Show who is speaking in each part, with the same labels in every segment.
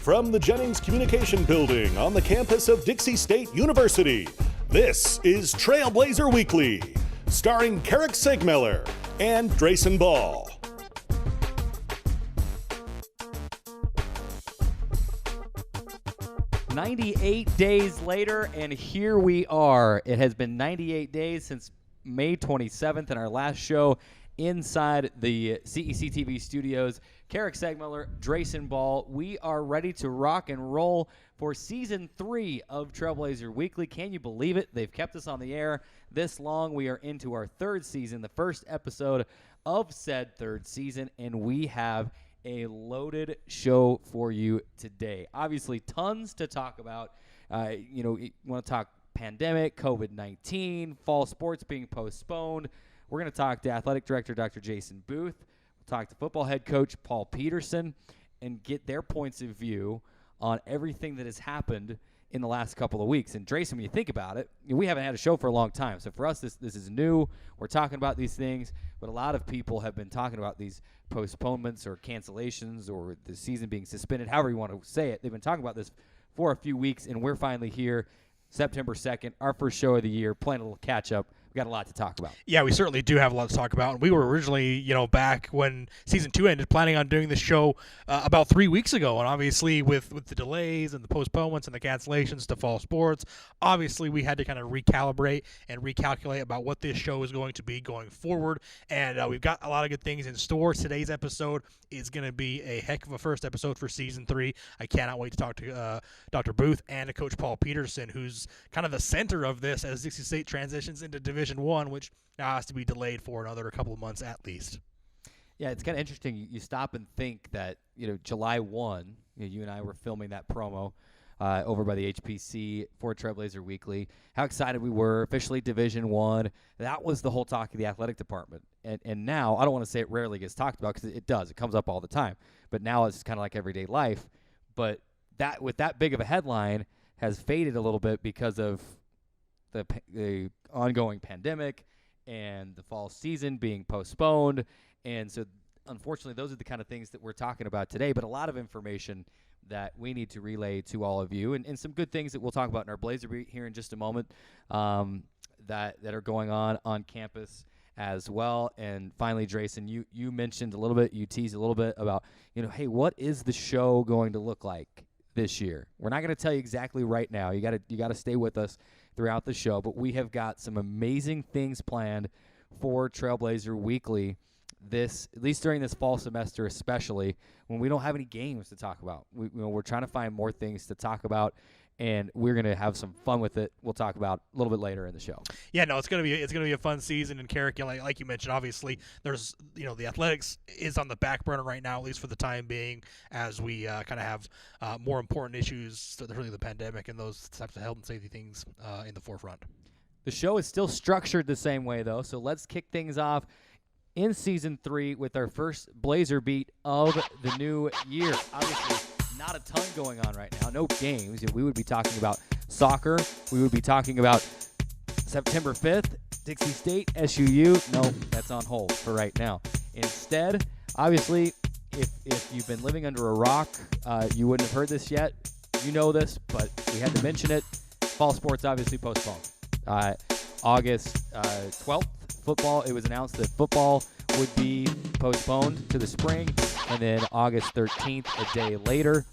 Speaker 1: From the Jennings Communication Building on the campus of Dixie State University, this is Trailblazer Weekly, starring Carrick Segmiller and Drayson Ball.
Speaker 2: "98 days later, and here we are. It has been 98 days since May 27th and our last show inside the CEC TV studios. Carrick Segmiller, Drayson Ball, we are ready to rock and roll for Season 3 of Trailblazer Weekly. Can you believe it? They've kept us on the air this long. We are into our third season, the first episode of said third season, and we have a loaded show for you today. Obviously, tons to talk about. You want to talk pandemic, COVID-19, fall sports being postponed. We're going to talk to Athletic Director Dr. Jason Booth. We'll talk to football head coach Paul Peterson and get their points of view on everything that has happened in the last couple of weeks. And Drayson, when you think about it, we haven't had a show for a long time. So for us, this is new. We're talking about these things, but a lot of people have been talking about these postponements or cancellations or the season being suspended, however you want to say it. They've been talking about this for a few weeks, and we're finally here, September 2nd, our first show of the year, playing a little catch-up. We got a lot to talk about.
Speaker 3: Yeah, we certainly do have a lot to talk about. And we were originally, back when Season 2 ended, planning on doing this show about 3 weeks ago. And obviously with the delays and the postponements and the cancellations to fall sports, obviously we had to kind of recalibrate and recalculate about what this show is going to be going forward. And we've got a lot of good things in store. Today's episode is going to be a heck of a first episode for Season 3. I cannot wait to talk to Dr. Booth and to Coach Paul Peterson, who's kind of the center of this as Dixie State transitions into Division I, which now has to be delayed for another couple of months at least.
Speaker 2: Yeah, it's kind of interesting. You stop and think that, July 1, you and I were filming that promo over by the HPC for Trailblazer Weekly. How excited we were, officially Division I. That was the whole talk of the athletic department. And now, I don't want to say it rarely gets talked about because it does. It comes up all the time. But now it's kind of like everyday life. But that with that big of a headline has faded a little bit because of the ongoing pandemic and the fall season being postponed. And so, unfortunately, those are the kind of things that we're talking about today, but a lot of information that we need to relay to all of you, and some good things that we'll talk about in our Blazer Beat here in just a moment that are going on campus as well. And finally, Drayson, you mentioned a little bit, you teased a little bit about, hey, what is the show going to look like this year? We're not going to tell you exactly right now. You got to stay with us throughout the show, but we have got some amazing things planned for Trailblazer Weekly, at least during this fall semester, especially when we don't have any games to talk about. We're trying to find more things to talk about, and we're going to have some fun with it. We'll talk about a little bit later in the show.
Speaker 3: Yeah, no, it's gonna be a fun season. And Carrick, like you mentioned, obviously there's the athletics is on the back burner right now, at least for the time being, as we kind of have more important issues, really the pandemic and those types of health and safety things in the forefront.
Speaker 2: The show is still structured the same way though, so let's kick things off in Season 3 with our first Blazer Beat of the new year. Obviously, not a ton going on right now. No games. We would be talking about soccer. We would be talking about September 5th, Dixie State, SUU. No, that's on hold for right now. Instead, obviously, if you've been living under a rock, you wouldn't have heard this yet. You know this, but we had to mention it. Fall sports obviously postponed. August 12th, football. It was announced that football would be postponed to the spring, and then August 13th, a day later,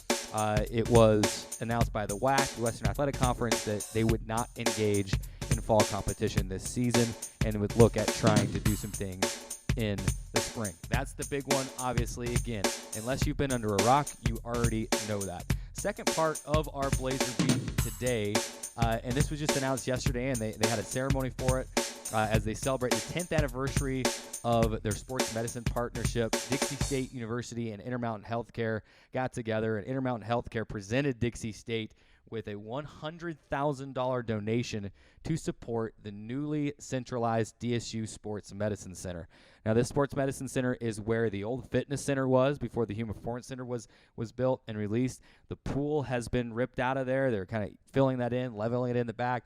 Speaker 2: it was announced by the WAC, the Western Athletic Conference, that they would not engage in fall competition this season and would look at trying to do some things in the spring. That's the big one, obviously. Again, unless you've been under a rock, you already know that. Second part of our Blazer Beat today, and this was just announced yesterday, and they had a ceremony for it as they celebrate the 10th anniversary of their sports medicine partnership. Dixie State University and Intermountain Healthcare got together, and Intermountain Healthcare presented Dixie State with a $100,000 donation to support the newly centralized DSU Sports Medicine Center. Now, this Sports Medicine Center is where the old fitness center was before the Human Performance Center was built and released. The pool has been ripped out of there. They're kind of filling that in, leveling it in the back.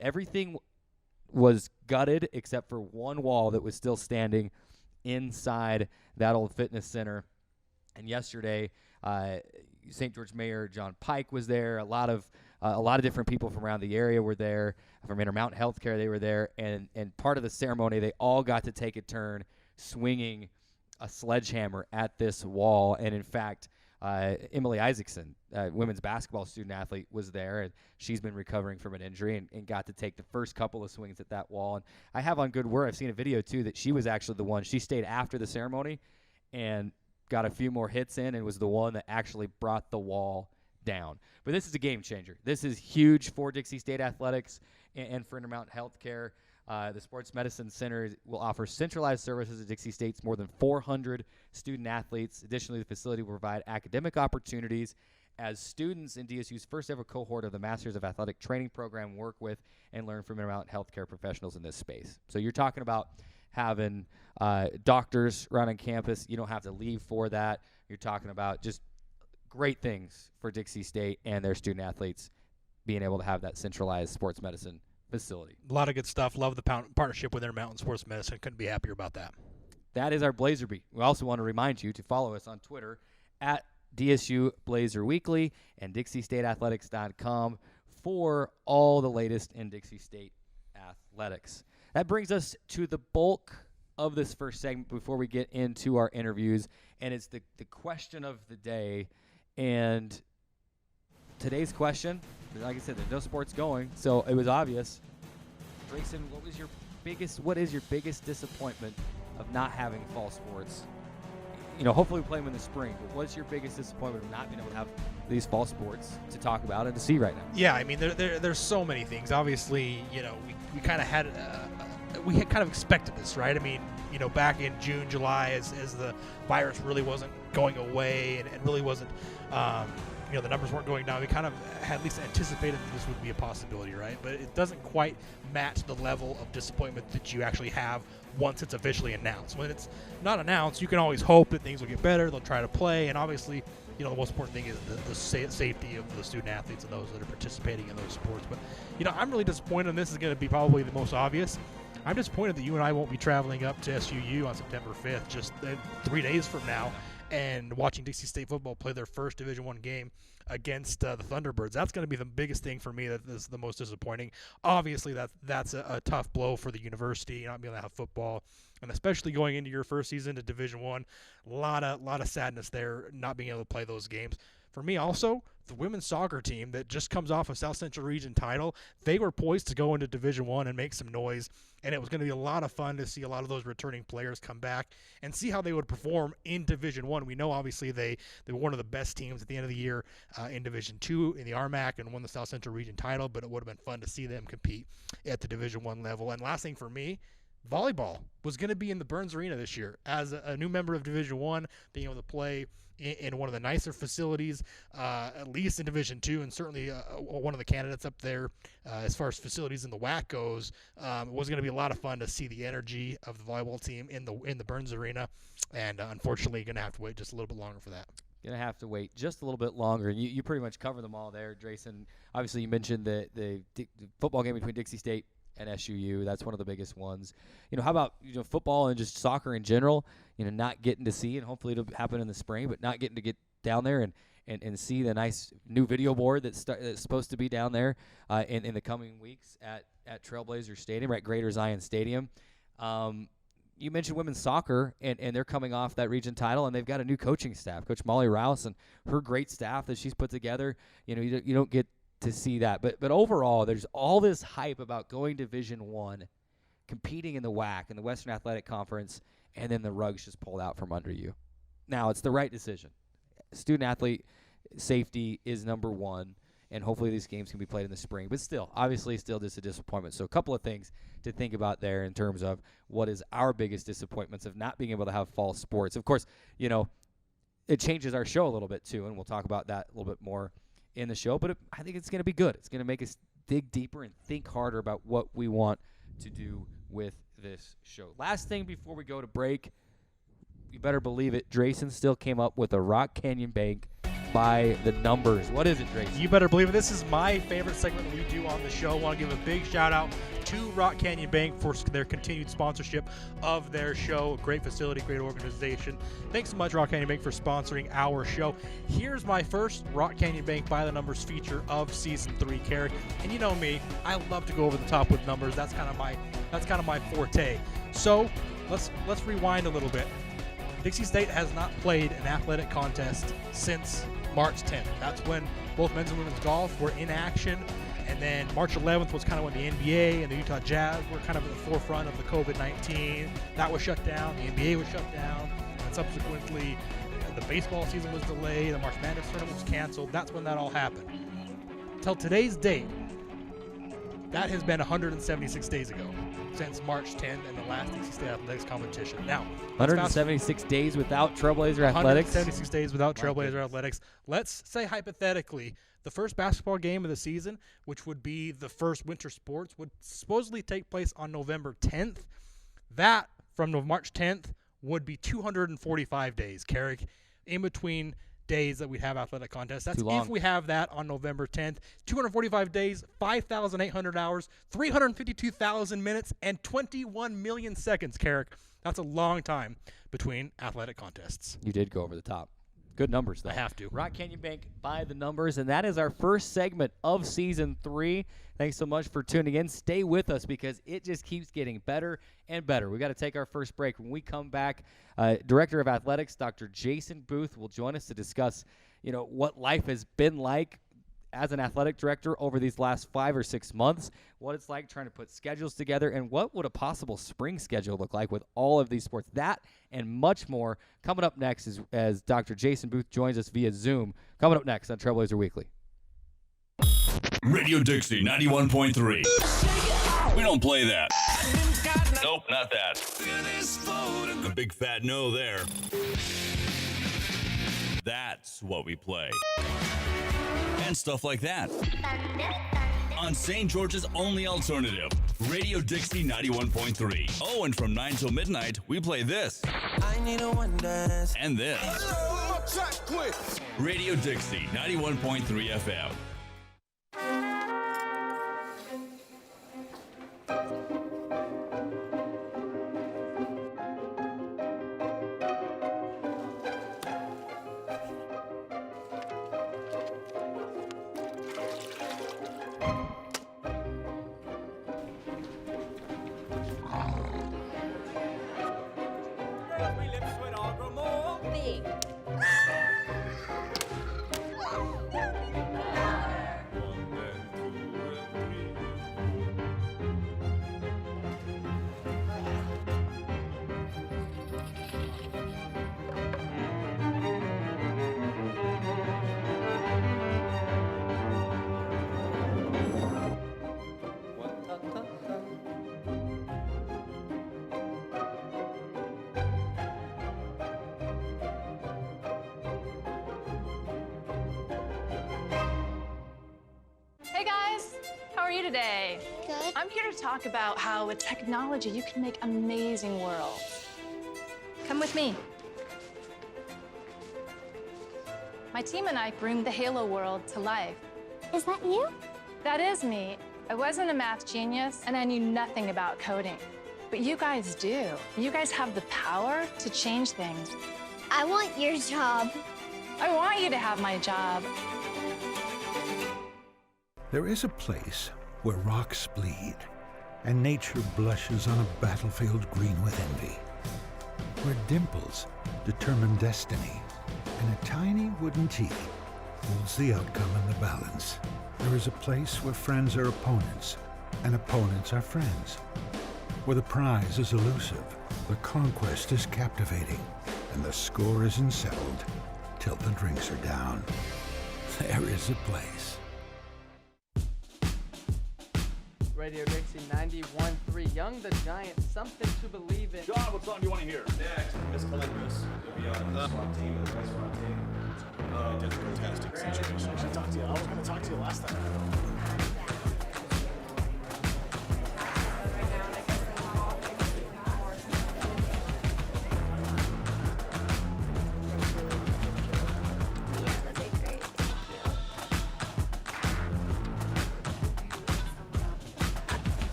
Speaker 2: Everything was gutted except for one wall that was still standing inside that old fitness center. And yesterday, St. George Mayor John Pike was there. A lot of different people from around the area were there. From Intermountain Healthcare, they were there, and part of the ceremony, they all got to take a turn swinging a sledgehammer at this wall. And in fact, Emily Isaacson, women's basketball student athlete, was there, and she's been recovering from an injury and got to take the first couple of swings at that wall. And I have on good word, I've seen a video too, that she was actually the one. She stayed after the ceremony and got a few more hits in and was the one that actually brought the wall down. But this is a game changer. This is huge for Dixie State Athletics and for Intermountain Healthcare. The Sports Medicine Center will offer centralized services at Dixie State's more than 400 student athletes. Additionally, the facility will provide academic opportunities as students in DSU's first ever cohort of the Masters of Athletic Training program work with and learn from Intermountain Healthcare professionals in this space. So you're talking about having doctors around on campus. You don't have to leave for that. You're talking about just great things for Dixie State and their student athletes being able to have that centralized sports medicine facility.
Speaker 3: A lot of good stuff. Love the partnership with Intermountain Sports Medicine. Couldn't be happier about that.
Speaker 2: That is our Blazer Beat. We also want to remind you to follow us on Twitter at DSU Blazer Weekly and DixieStateAthletics.com for all the latest in Dixie State athletics. That brings us to the bulk of this first segment before we get into our interviews, and it's the question of the day. And today's question, like I said, there's no sports going, so it was obvious. Grayson, what is your biggest disappointment of not having fall sports? Hopefully we play them in the spring, but what's your biggest disappointment of not being able to have these fall sports to talk about and to see right now?
Speaker 3: Yeah, I mean, there's so many things. Obviously, we kind of had we had kind of expected this, right? I mean, back in June, July, as the virus really wasn't going away and really wasn't, the numbers weren't going down. We kind of had at least anticipated that this would be a possibility, right? But it doesn't quite match the level of disappointment that you actually have once it's officially announced. When it's not announced, you can always hope that things will get better. They'll try to play, and obviously, the most important thing is the safety of the student athletes and those that are participating in those sports. But, I'm really disappointed, and this is going to be probably the most obvious. I'm disappointed that you and I won't be traveling up to SUU on September 5th, just 3 days from now, and watching Dixie State football play their first Division I game against the Thunderbirds. That's going to be the biggest thing for me that is the most disappointing. Obviously, that's a tough blow for the university, not being able to have football, and especially going into your first season to Division I. A lot of sadness there, not being able to play those games. For me also, the women's soccer team that just comes off a South Central Region title, they were poised to go into Division I and make some noise, and it was going to be a lot of fun to see a lot of those returning players come back and see how they would perform in Division I. We know, obviously, they were one of the best teams at the end of the year in Division II in the RMAC and won the South Central Region title, but it would have been fun to see them compete at the Division I level. And last thing for me, volleyball was going to be in the Burns Arena this year. As a new member of Division I, being able to play in one of the nicer facilities, at least in Division II, and certainly one of the candidates up there as far as facilities in the WAC goes. It was going to be a lot of fun to see the energy of the volleyball team in the Burns Arena, and unfortunately, going to have to wait just a little bit longer for that.
Speaker 2: Going to have to wait just a little bit longer. You pretty much covered them all there, Drayson. Obviously, you mentioned the football game between Dixie State and SUU. That's one of the biggest ones. How about football and just soccer in general? Not getting to see, and hopefully it'll happen in the spring, but not getting to get down there and see the nice new video board that's supposed to be down there in the coming weeks at Trailblazer Stadium, or at Greater Zion Stadium. You mentioned women's soccer, and they're coming off that region title, and they've got a new coaching staff, Coach Molly Rouse and her great staff that she's put together. You don't get to see that, but overall, there's all this hype about going Division I, competing in the WAC and the Western Athletic Conference, and then the rug's just pulled out from under you. Now, it's the right decision. Student athlete safety is number one, and hopefully these games can be played in the spring. But still, obviously, still just a disappointment. So a couple of things to think about there in terms of what is our biggest disappointments of not being able to have fall sports. Of course, it changes our show a little bit too, and we'll talk about that a little bit more in the show. But I think it's going to be good. It's going to make us dig deeper and think harder about what we want to do with this show. Last thing before we go to break, you better believe it, Drayson still came up with a Rock Canyon Bank by the numbers. What is it, Trace?
Speaker 3: You better believe it. This is my favorite segment we do on the show. I want to give a big shout out to Rock Canyon Bank for their continued sponsorship of their show. Great facility, great organization. Thanks so much, Rock Canyon Bank, for sponsoring our show. Here's my first Rock Canyon Bank by the numbers feature of season 3, Carrick. And you know me, I love to go over the top with numbers. That's kind of my forte. So let's rewind a little bit. Dixie State has not played an athletic contest since March 10th. That's when both men's and women's golf were in action. And then March 11th was kind of when the NBA and the Utah Jazz were kind of at the forefront of the COVID-19. That was shut down. The NBA was shut down. And subsequently, the baseball season was delayed. The March Madness tournament was canceled. That's when that all happened. Till today's date, that has been 176 days ago since March 10th and the last Dixie State Athletics competition. Now,
Speaker 2: 176 days without Trailblazer Athletics?
Speaker 3: 176 days without Trailblazer Athletics. Let's say hypothetically, the first basketball game of the season, which would be the first winter sports, would supposedly take place on November 10th. That, from March 10th, would be 245 days, Carrick, in between days that we have athletic contests. That's if we have that on November 10th. 245 days, 5,800 hours, 352,000 minutes, and 21 million seconds, Carrick. That's a long time between athletic contests.
Speaker 2: You did go over the top. Good numbers, though.
Speaker 3: I have to.
Speaker 2: Rock Canyon Bank by the numbers, and that is our first segment of Season 3. Thanks so much for tuning in. Stay with us because it just keeps getting better and better. We got to take our first break. When we come back, Director of Athletics, Dr. Jason Booth, will join us to discuss, what life has been like as an athletic director over these last 5 or 6 months, what it's like trying to put schedules together, and what would a possible spring schedule look like with all of these sports. That and much more coming up next as Dr. Jason Booth joins us via Zoom. Coming up next on Trailblazer Weekly.
Speaker 4: Radio Dixie 91.3. We don't play that. Nope, not that. A big fat no there. That's what we play. And stuff like that. On St. George's only alternative, Radio Dixie 91.3. Oh, and from 9 till midnight, we play this. I need a one dance. And this. Radio Dixie 91.3 FM.
Speaker 5: Today. Good. I'm here to talk about how with technology you can make amazing worlds. Come with me. My team and I bring the Halo world to life.
Speaker 6: Is that you?
Speaker 5: That is me. I wasn't a math genius and I knew nothing about coding. But you guys do. You guys have the power to change things.
Speaker 6: I want your job.
Speaker 5: I want you to have my job.
Speaker 7: There is a place where rocks bleed, and nature blushes on a battlefield green with envy, where dimples determine destiny, and a tiny wooden T holds the outcome in the balance. There is a place where friends are opponents, and opponents are friends, where the prize is elusive, the conquest is captivating, and the score isn't settled till the drinks are down. There is a place.
Speaker 8: Radio Dixie 91.3. Young the Giant, something to believe in.
Speaker 4: John, what song do you want to hear?
Speaker 9: Next, Miss Caligula's. It'll be on the SWAT team. The SWAT team. Just a fantastic situation. I should talk to you. I was going to talk to you last time.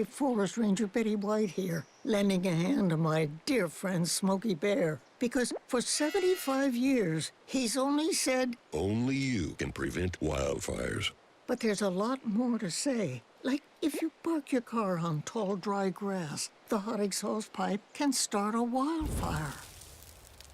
Speaker 10: Brave Forest Ranger Betty White here, lending a hand to my dear friend Smokey Bear. Because for 75 years, he's only said,
Speaker 11: only you can prevent wildfires.
Speaker 10: But there's a lot more to say. Like, if you park your car on tall, dry grass, the hot exhaust pipe can start a wildfire.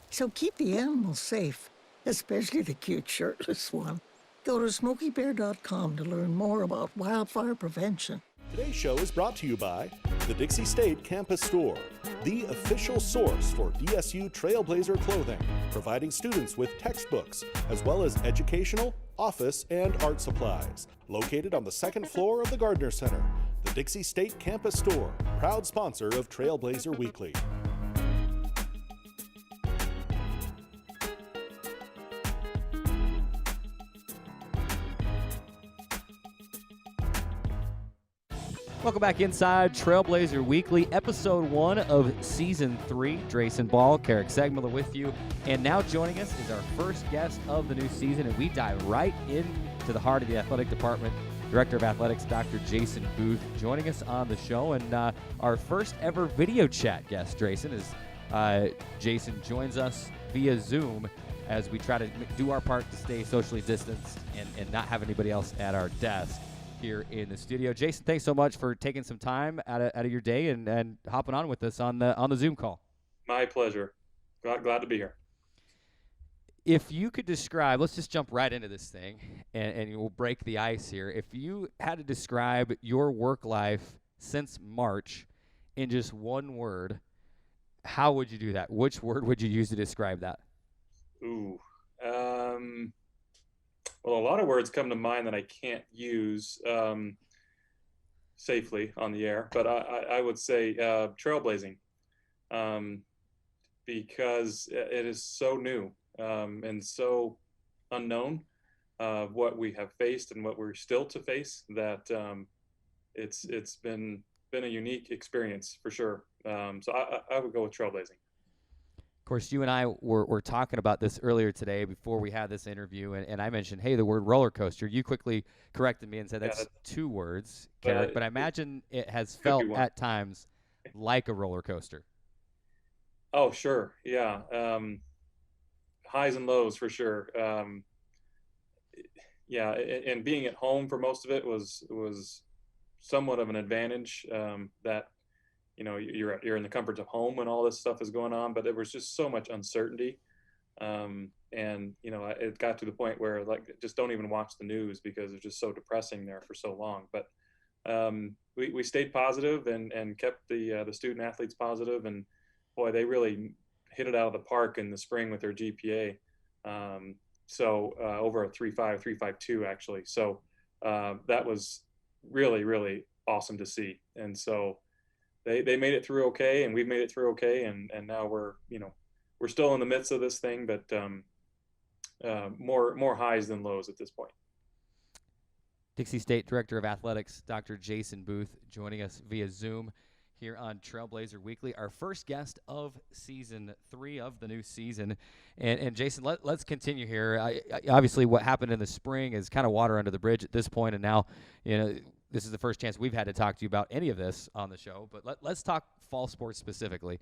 Speaker 10: So keep the animals safe, especially the cute shirtless one. Go to SmokeyBear.com to learn more about wildfire prevention.
Speaker 1: Today's show is brought to you by the Dixie State Campus Store, the official source for DSU Trailblazer clothing, providing students with textbooks, as well as educational, office, and art supplies. Located on the second floor of the Gardner Center, the Dixie State Campus Store, proud sponsor of Trailblazer Weekly.
Speaker 2: Welcome back inside Trailblazer Weekly, episode 1 of season 3. Drayson Ball, Carrick Segmiller with you. And now joining us is our first guest of the new season, and we dive right into the heart of the athletic department. Director of Athletics, Dr. Jason Booth, joining us on the show. And our first ever video chat guest, Drayson, is Jason joins us via Zoom as we try to do our part to stay socially distanced and not have anybody else at our desk here in the studio. Jason, thanks so much for taking some time out of your day and hopping on with us on the Zoom call.
Speaker 12: My pleasure. Glad to be here.
Speaker 2: If you could describe, let's just jump right into this thing, and we'll break the ice here. If you had to describe your work life since March in just one word, how would you do that? Which word would you use to describe that?
Speaker 12: Ooh. Well, a lot of words come to mind that I can't use safely on the air, but I would say trailblazing, because it is so new and so unknown what we have faced and what we're still to face, that it's been a unique experience for sure. So I would go with trailblazing.
Speaker 2: Of course, you and I were talking about this earlier today before we had this interview, and I mentioned, hey, the word roller coaster. You quickly corrected me and said that's 2 words, Carrick, but I imagine it has felt at times like a roller coaster.
Speaker 12: Oh, sure. Yeah. Highs and lows for sure. Yeah. And being at home for most of it was somewhat of an advantage, that, you know, you're in the comforts of home when all this stuff is going on, but there was just so much uncertainty. And, you know, it got to the point where, like, just don't even watch the news because it's just so depressing there for so long. But we stayed positive and kept the student athletes positive. And boy, they really hit it out of the park in the spring with their GPA. So over a 3.5, 3.52 actually. So that was really, really awesome to see. And so they made it through okay, and we've made it through okay, and now we're still in the midst of this thing, but more highs than lows at this point.
Speaker 2: Dixie State Director of Athletics, Dr. Jason Booth, joining us via Zoom here on Trailblazer Weekly, our first guest of season 3 of the new season. And Jason, let's continue here. Obviously, what happened in the spring is kind of water under the bridge at this point, and now, you know, this is the first chance we've had to talk to you about any of this on the show. But let's talk fall sports specifically.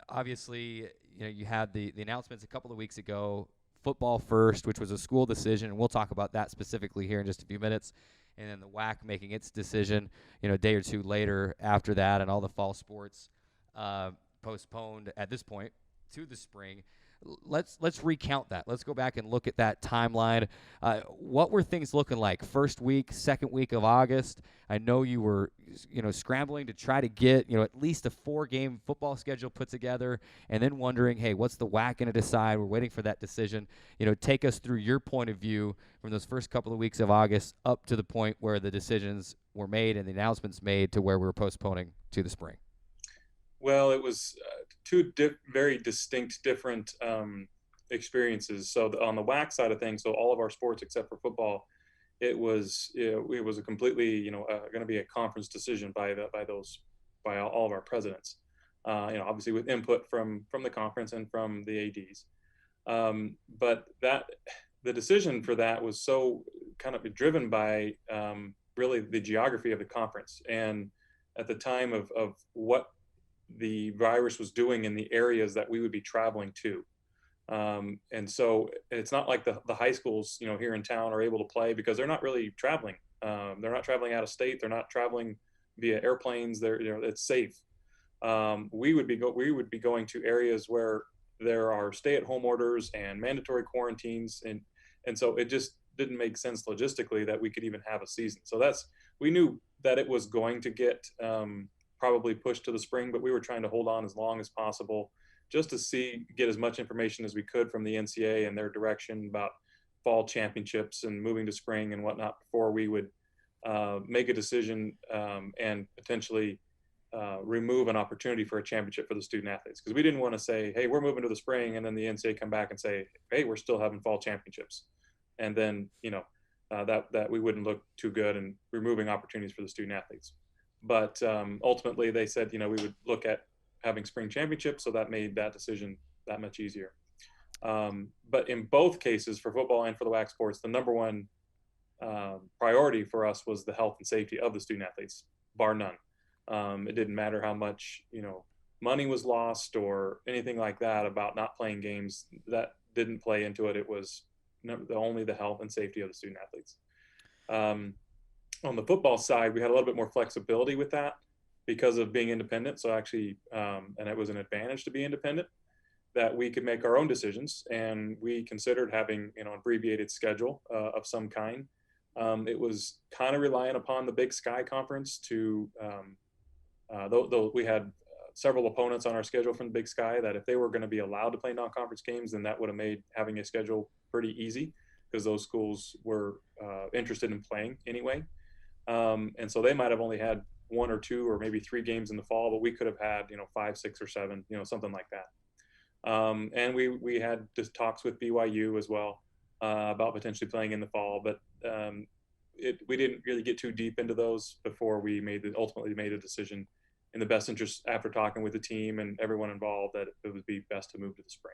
Speaker 2: Obviously, you know, you had the announcements a couple of weeks ago. Football first, which was a school decision, and we'll talk about that specifically here in just a few minutes. And then the WAC making its decision, you know, a day or two later after that, and all the fall sports postponed at this point to the spring. Let's recount that. Let's go back and look at that timeline. What were things looking like first week, second week of August? I know you were, you know, scrambling to try to get, you know, at least a 4-game football schedule put together, and then wondering, hey, what's the WAC going to decide? We're waiting for that decision. You know, take us through your point of view from those first couple of weeks of August up to the point where the decisions were made and the announcements made to where we were postponing to the spring.
Speaker 12: Well, it was 2 very distinct, different experiences. So on the WAC side of things, so all of our sports except for football, it was a completely, you know, going to be a conference decision by all of our presidents. You know, obviously with input from the conference and from the ADs. But the decision for that was so kind of driven by really the geography of the conference. And at the time of what the virus was doing in the areas that we would be traveling to. And so it's not like the high schools, here in town are able to play because they're not really traveling. They're not traveling out of state. They're not traveling via airplanes. It's safe. We would be going to areas where there are stay-at-home orders and mandatory quarantines, and so it just didn't make sense logistically that we could even have a season. So we knew that it was going to get probably pushed to the spring, but we were trying to hold on as long as possible just to get as much information as we could from the NCAA and their direction about fall championships and moving to spring and whatnot before we would make a decision and potentially remove an opportunity for a championship for the student athletes. Because we didn't want to say, hey, we're moving to the spring, and then the NCAA come back and say, hey, we're still having fall championships. And then, that we wouldn't look too good in removing opportunities for the student athletes. But ultimately they said, we would look at having spring championships. So that made that decision that much easier. But in both cases, for football and for the WAC sports, the number one priority for us was the health and safety of the student athletes, bar none. It didn't matter how much, money was lost or anything like that about not playing games. That didn't play into it. It was only the health and safety of the student athletes. On the football side, we had a little bit more flexibility with that because of being independent. So actually, and it was an advantage to be independent, that we could make our own decisions. And we considered having, an abbreviated schedule of some kind. It was kind of reliant upon the Big Sky Conference to, though we had several opponents on our schedule from the Big Sky, that if they were going to be allowed to play non-conference games, then that would have made having a schedule pretty easy because those schools were interested in playing anyway. And so they might have only had 1 or 2 or maybe 3 games in the fall, but we could have had, 5, 6, or 7, something like that. And we had just talks with BYU as well about potentially playing in the fall, but we didn't really get too deep into those before we ultimately made a decision in the best interest after talking with the team and everyone involved that it would be best to move to the spring.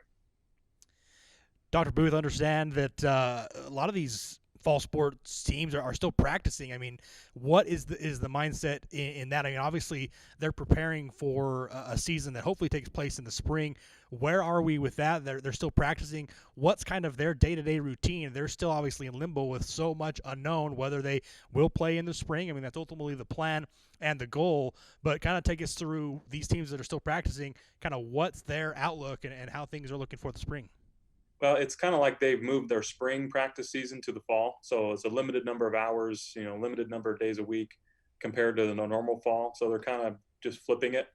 Speaker 3: Dr. Booth, understand that a lot of these fall sports teams are still practicing. I mean, what is the mindset in that? I mean, obviously they're preparing for a season that hopefully takes place in the spring. Where are we with that? They're still practicing. What's kind of their day-to-day routine? They're still obviously in limbo with so much unknown whether they will play in the spring. I mean, that's ultimately the plan and the goal, but kind of take us through these teams that are still practicing, kind of what's their outlook and how things are looking for the spring.
Speaker 12: Well, it's kind of like they've moved their spring practice season to the fall. So it's a limited number of hours, limited number of days a week compared to the normal fall. So they're kind of just flipping it.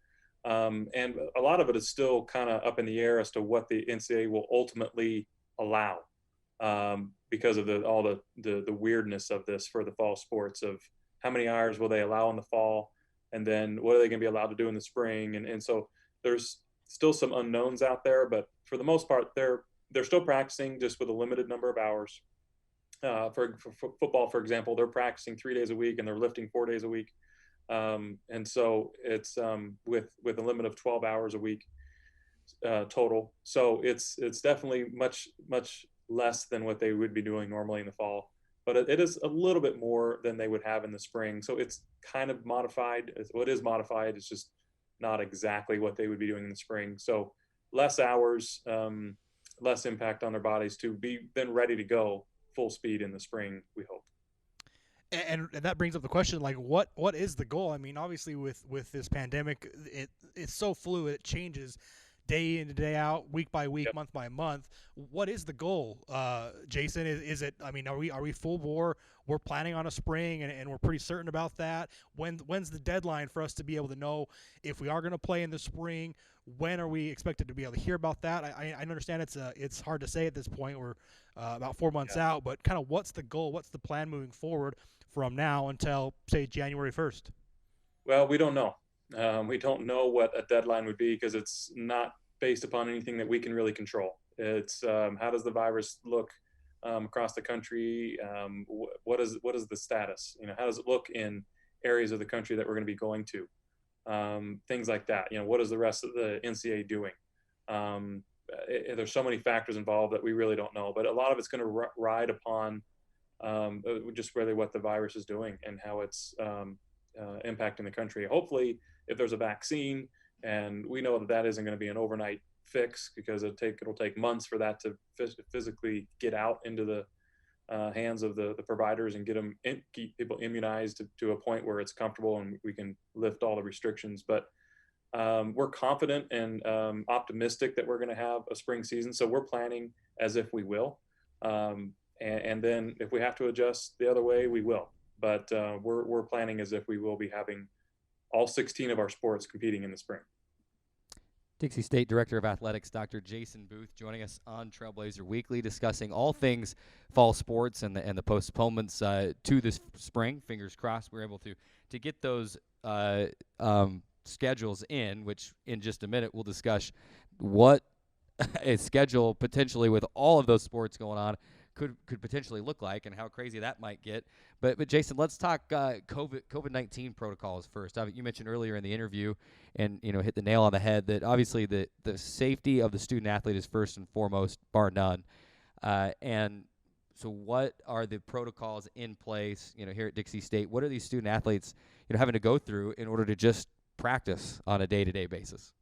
Speaker 12: And a lot of it is still kind of up in the air as to what the NCAA will ultimately allow because of all the weirdness of this for the fall sports, of how many hours will they allow in the fall, and then what are they going to be allowed to do in the spring. And so there's still some unknowns out there, but for the most part, they're still practicing just with a limited number of hours. For football, for example, they're practicing 3 days a week and they're lifting 4 days a week. And so it's with a limit of 12 hours a week total. So it's definitely much less than what they would be doing normally in the fall, but it is a little bit more than they would have in the spring. So it's kind of modified. What is modified is just not exactly what they would be doing in the spring. So less hours, less impact on their bodies to be then ready to go full speed in the spring, we hope.
Speaker 3: And that brings up the question, like, what is the goal? I mean, obviously with this pandemic, it's so fluid, it changes day in, day out, week by week, month by month. What is the goal, Jason? Is it? I mean, are we full bore? We're planning on a spring, and we're pretty certain about that. When's the deadline for us to be able to know if we are going to play in the spring? When are we expected to be able to hear about that? I understand it's hard to say at this point. We're about 4 months out, but kind of what's the goal? What's the plan moving forward from now until, say, January 1st?
Speaker 12: Well, we don't know. We don't know what a deadline would be because it's not based upon anything that we can really control. It's how does the virus look across the country? What is the status? How does it look in areas of the country that we're going to be going to? Things like that. What is the rest of the NCAA doing? There's so many factors involved that we really don't know, but a lot of it's going to ride upon just really what the virus is doing and how it's impacting the country. Hopefully, if there's a vaccine, and we know that that isn't going to be an overnight fix because it'll take months for that to physically get out into the hands of the providers and keep people immunized to a point where it's comfortable and we can lift all the restrictions. But we're confident and optimistic that we're going to have a spring season. So we're planning as if we will. And then if we have to adjust the other way, we will. But we're planning as if we will be having all 16 of our sports competing in the spring.
Speaker 2: Dixie State Director of Athletics, Dr. Jason Booth, joining us on Trailblazer Weekly, discussing all things fall sports and the postponements to this spring. Fingers crossed we're able to get those schedules in, which in just a minute we'll discuss what a schedule potentially with all of those sports going on could potentially look like and how crazy that might get. But Jason, let's talk COVID-19 protocols first. You mentioned earlier in the interview and hit the nail on the head that obviously the safety of the student athlete is first and foremost, bar none. And so what are the protocols in place, here at Dixie State? What are these student athletes, having to go through in order to just practice on a day-to-day basis?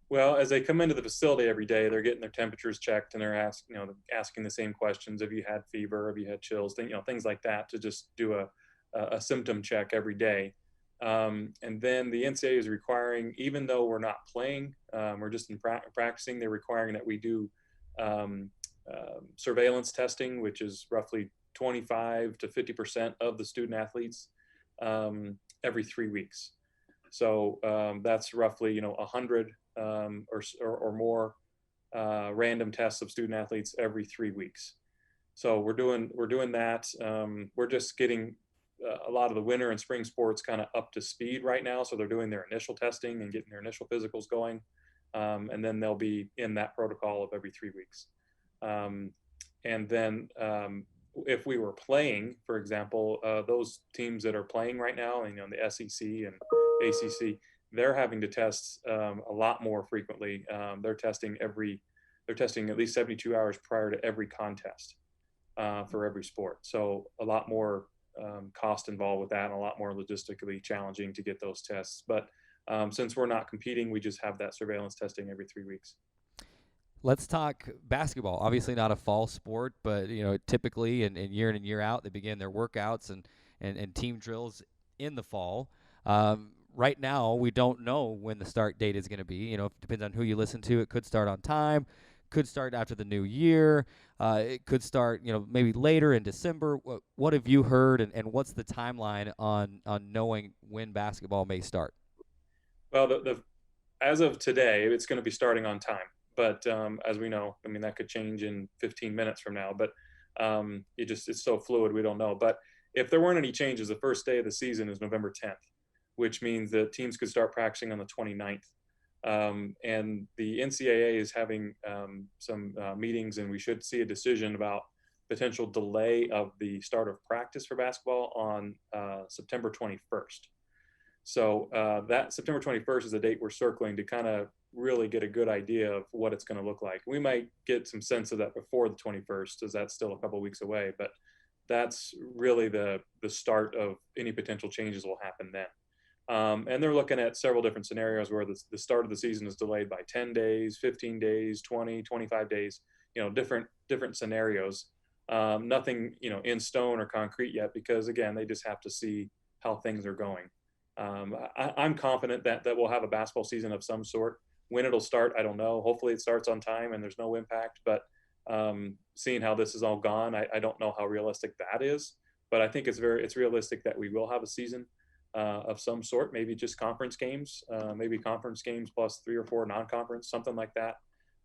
Speaker 12: Well, as they come into the facility every day, they're getting their temperatures checked and they're asking the same questions. Have you had fever? Have you had chills? Things like that, to just do a symptom check every day. And then the NCAA is requiring, even though we're not playing, we're just in practicing, they're requiring that we do surveillance testing, which is roughly 25 to 50% of the student athletes every 3 weeks. So that's roughly 100 or more random tests of student athletes every 3 weeks. So we're doing that. We're just getting a lot of the winter and spring sports kind of up to speed right now. So they're doing their initial testing and getting their initial physicals going, and then they'll be in that protocol of every 3 weeks. And then if we were playing, for example, those teams that are playing right now, the SEC and ACC, they're having to test a lot more frequently. They're testing at least 72 hours prior to every contest for every sport. So a lot more cost involved with that, and a lot more logistically challenging to get those tests. But since we're not competing, we just have that surveillance testing every 3 weeks.
Speaker 2: Let's talk basketball. Obviously not a fall sport, but typically and year in and year out, they begin their workouts and team drills in the fall. Right now, we don't know when the start date is going to be. It depends on who you listen to. It could start on time, could start after the new year. It could start, maybe later in December. What have you heard, and what's the timeline on knowing when basketball may start?
Speaker 12: Well, as of today, it's going to be starting on time. But as we know, that could change in 15 minutes from now. But it's so fluid, we don't know. But if there weren't any changes, the first day of the season is November 10th. Which means that teams could start practicing on the 29th. And the NCAA is having some meetings, and we should see a decision about potential delay of the start of practice for basketball on September 21st. So that September 21st is a date we're circling to kind of really get a good idea of what it's going to look like. We might get some sense of that before the 21st, as that's still a couple of weeks away, but that's really the start of any potential changes will happen then. And they're looking at several different scenarios where the start of the season is delayed by 10 days, 15 days, 20, 25 days, different scenarios. Nothing, in stone or concrete yet, because again, they just have to see how things are going. I'm confident that we'll have a basketball season of some sort. When it'll start, I don't know. Hopefully it starts on time and there's no impact, but seeing how this is all gone, I don't know how realistic that is, but I think it's realistic that we will have a season of some sort, maybe just conference games, maybe conference games plus 3 or 4 non-conference, something like that.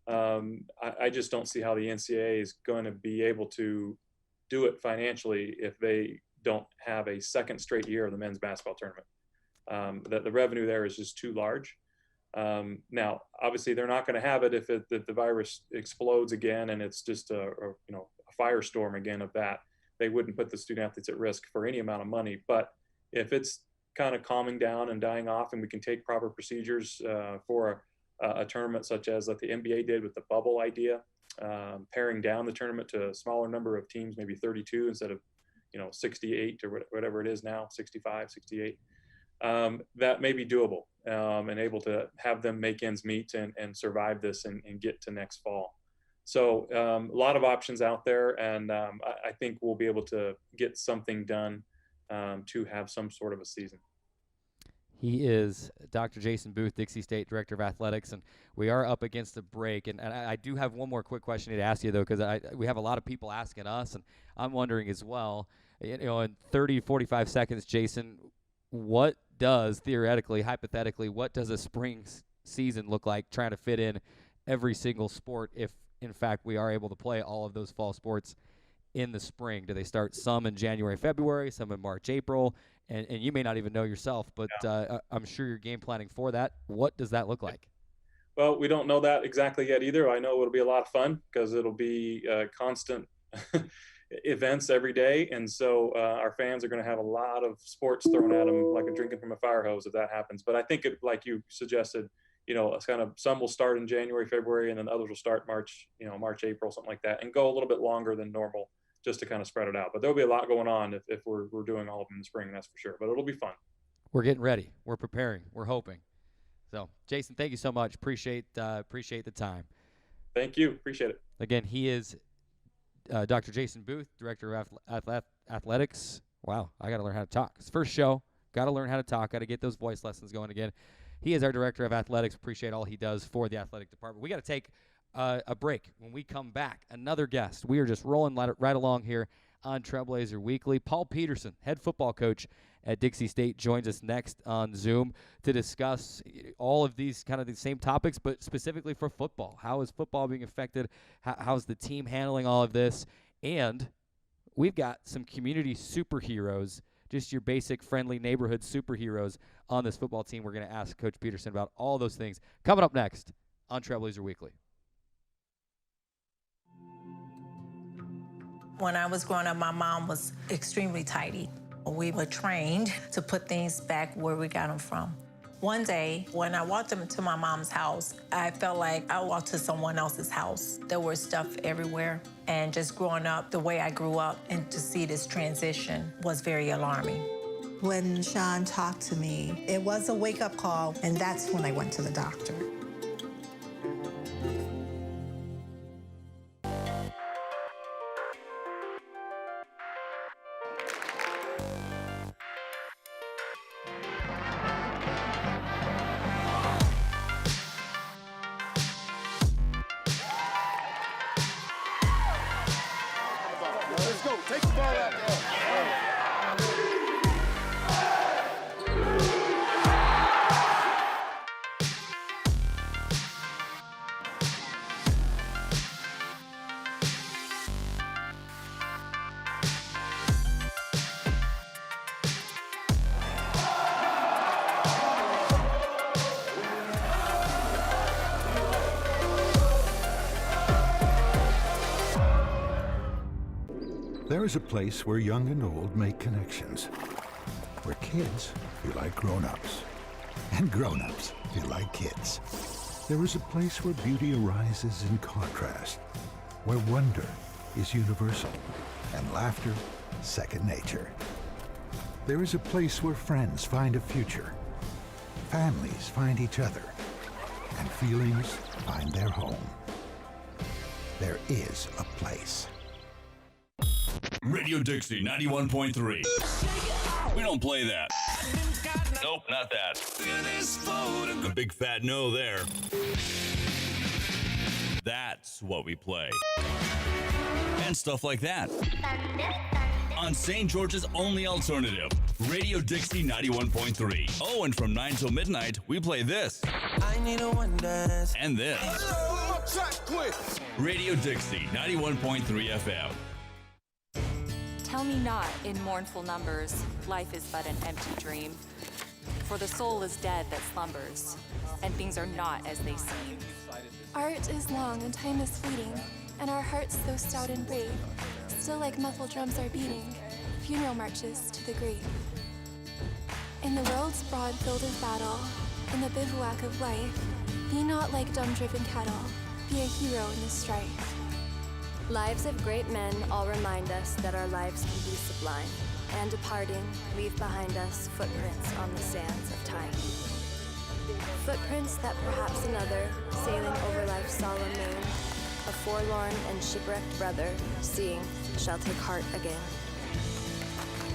Speaker 12: I just don't see how the NCAA is going to be able to do it financially if they don't have a second straight year of the men's basketball tournament. That the revenue there is just too large. Now, obviously, they're not going to have it if the virus explodes again and it's just a firestorm again of that. They wouldn't put the student athletes at risk for any amount of money. But if it's kind of calming down and dying off, and we can take proper procedures for a tournament such as like the NBA did with the bubble idea, paring down the tournament to a smaller number of teams, maybe 32 instead of 68 or whatever it is now, 65, 68, that may be doable, and able to have them make ends meet and survive this and get to next fall. So a lot of options out there, and I think we'll be able to get something done to have some sort of a season.
Speaker 2: He is Dr. Jason Booth, Dixie State Director of Athletics, and we are up against the break. And I do have one more quick question to ask you, though, because we have a lot of people asking us, and I'm wondering as well, in 30, 45 seconds, Jason, what does, theoretically, hypothetically, what does a spring season look like trying to fit in every single sport if, in fact, we are able to play all of those fall sports in the spring? Do they start some in January, February, some in March, April? And you may not even know yourself, but I'm sure you're game planning for that. What does that look like?
Speaker 12: Well, we don't know that exactly yet either. I know it'll be a lot of fun because it'll be constant events every day. And so our fans are going to have a lot of sports thrown at them like a drinking from a fire hose if that happens. But I think it, like you suggested, it's kind of, some will start in January, February, and then others will start March, March, April, something like that, and go a little bit longer than normal, just to kind of spread it out. But there'll be a lot going on if we're doing all of them in the spring, that's for sure. But it'll be fun.
Speaker 2: We're getting ready. We're preparing. We're hoping. So, Jason, thank you so much. Appreciate the time.
Speaker 12: Thank you. Appreciate it.
Speaker 2: Again, he is Dr. Jason Booth, Director of Athletics. Wow, I got to learn how to talk. It's first show. Got to learn how to talk. Got to get those voice lessons going again. He is our Director of Athletics. Appreciate all he does for the athletic department. We got to take a break. When we come back, another guest. We are just rolling right along here on Trailblazer Weekly. Paul Peterson, head football coach at Dixie State, joins us next on Zoom to discuss all of these kind of the same topics, but specifically for football. How is football being affected? How's the team handling all of this? And we've got some community superheroes, just your basic friendly neighborhood superheroes on this football team. We're going to ask Coach Peterson about all those things coming up next on Trailblazer Weekly.
Speaker 13: When I was growing up, my mom was extremely tidy. We were trained to put things back where we got them from. One day, when I walked into my mom's house, I felt like I walked to someone else's house. There was stuff everywhere. And just growing up the way I grew up, and to see this transition was very alarming.
Speaker 14: When Sean talked to me, it was a wake-up call, and that's when I went to the doctor.
Speaker 7: There is a place where young and old make connections, where kids feel like grown-ups, and grown-ups feel like kids. There is a place where beauty arises in contrast, where wonder is universal, and laughter second nature. There is a place where friends find a future, families find each other, and feelings find their home. There is a place.
Speaker 4: Radio Dixie 91.3. We don't play that. Nope, not that. A big fat no there. That's what we play. And stuff like that. On St. George's only alternative, Radio Dixie 91.3. Oh, and from 9 till midnight, we play this. I need a one dance. And this. Radio Dixie 91.3 FM.
Speaker 15: Tell me not in mournful numbers, life is but an empty dream. For the soul is dead that slumbers, and things are not as they seem.
Speaker 16: Art is long and time is fleeting, and our hearts so stout and brave, still like muffled drums are beating, funeral marches to the grave. In the world's broad field of battle, in the bivouac of life, be not like dumb driven cattle, be a hero in the strife. Lives of great men all remind us that our lives can be sublime, and departing, leave behind us footprints on the sands of time. Footprints that perhaps another, sailing over life's solemn main, a forlorn and shipwrecked brother, seeing, shall take heart again.